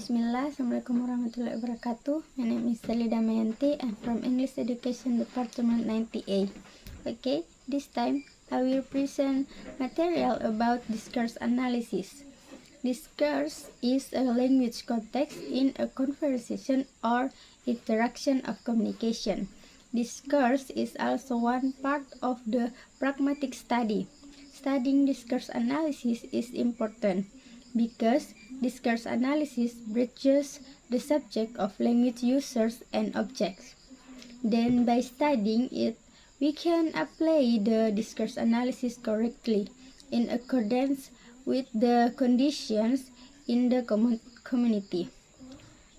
Bismillah, Assalamualaikum warahmatullahi wabarakatuh. My name is Sally Damayanti. I'm from English Education Department 90A. Okay, this time I will present material about discourse analysis. Discourse is a language context in a conversation or interaction of communication. Discourse is also one part of the pragmatic study. Studying discourse analysis is important because discourse analysis bridges the subject of language users and objects. Then by studying it, we can apply the discourse analysis correctly in accordance with the conditions in the community.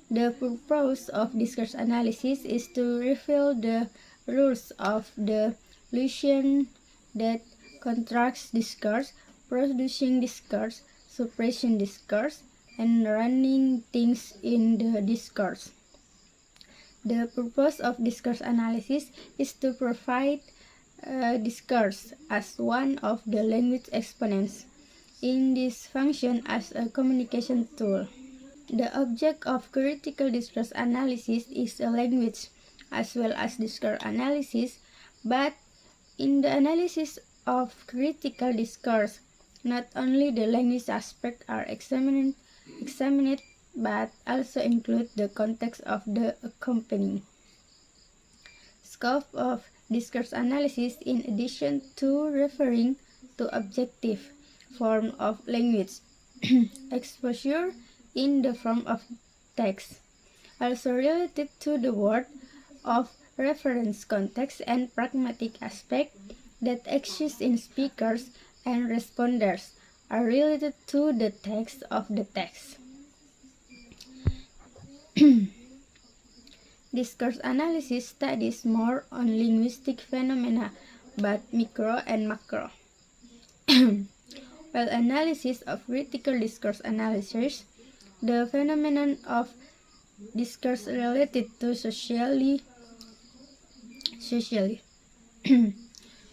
The purpose of discourse analysis is to reveal the rules of the illusion that constructs discourse, producing discourse, suppression discourse, and running things in the discourse. The purpose of discourse analysis is to provide discourse as one of the language exponents in this function as a communication tool. The object of critical discourse analysis is a language as well as discourse analysis, but in the analysis of critical discourse, not only the language aspects are examined, but also include the context of the accompanying. Scope of discourse analysis, in addition to referring to objective form of language, exposure in the form of text, also related to the word of reference context and pragmatic aspect that exist in speakers and responders are related to the text of the text. Discourse analysis studies more on linguistic phenomena, but micro and macro. While analysis of critical discourse analysis, the phenomenon of discourse related to socially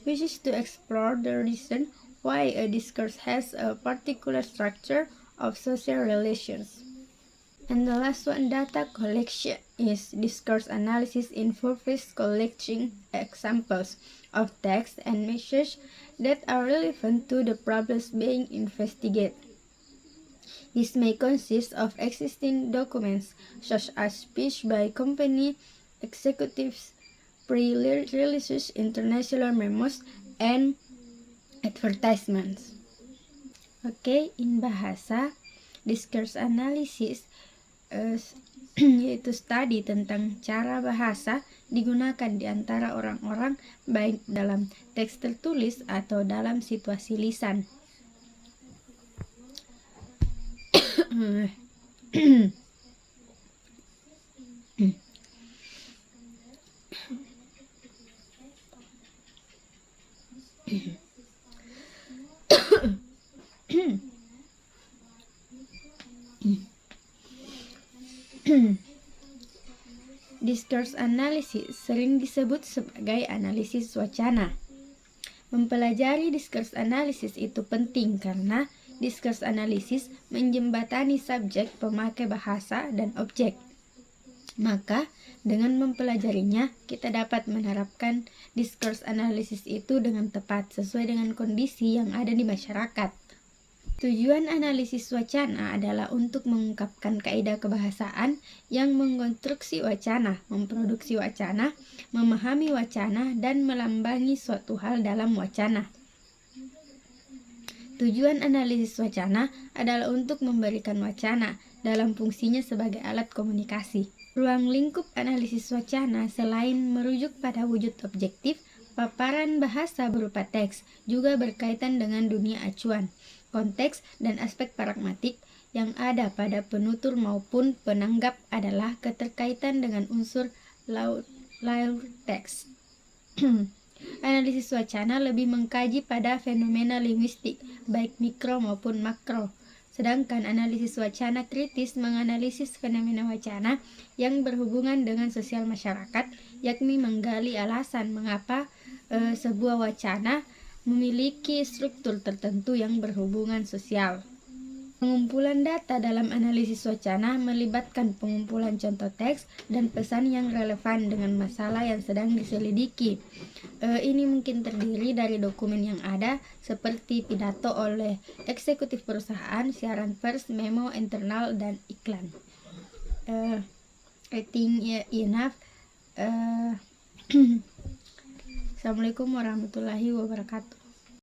which is to explore the reason why a discourse has a particular structure of social relations. And the last one, data collection, is discourse analysis involves collecting examples of text and messages that are relevant to the problems being investigated. This may consist of existing documents, such as speech by company executives, pre-releases, international memos, and advertisements. Oke, in bahasa, discourse analysis yaitu studi tentang cara bahasa digunakan di antara orang-orang baik dalam teks tertulis atau dalam situasi lisan. Discourse analysis sering disebut sebagai analisis wacana. Mempelajari discourse analysis itu penting karena discourse analysis menjembatani subjek, pemakai bahasa, dan objek. Maka, dengan mempelajarinya, kita dapat menerapkan discourse analysis itu dengan tepat sesuai dengan kondisi yang ada di masyarakat. Tujuan analisis wacana adalah untuk mengungkapkan kaidah kebahasaan yang mengkonstruksi wacana, memproduksi wacana, memahami wacana, dan melambangi suatu hal dalam wacana. Tujuan analisis wacana adalah untuk memberikan wacana dalam fungsinya sebagai alat komunikasi. Ruang lingkup analisis wacana selain merujuk pada wujud objektif, paparan bahasa berupa teks juga berkaitan dengan dunia acuan, konteks, dan aspek pragmatik yang ada pada penutur maupun penanggap adalah keterkaitan dengan unsur layer teks. Analisis wacana lebih mengkaji pada fenomena linguistik, baik mikro maupun makro. Sedangkan analisis wacana kritis menganalisis fenomena wacana yang berhubungan dengan sosial masyarakat, yakni menggali alasan mengapa sebuah wacana memiliki struktur tertentu yang berhubungan sosial. Pengumpulan data dalam analisis wacana melibatkan pengumpulan contoh teks dan pesan yang relevan dengan masalah yang sedang diselidiki. Ini mungkin terdiri dari dokumen yang ada seperti pidato oleh eksekutif perusahaan, siaran pers, memo internal, dan iklan. I think enough. Assalamualaikum warahmatullahi wabarakatuh.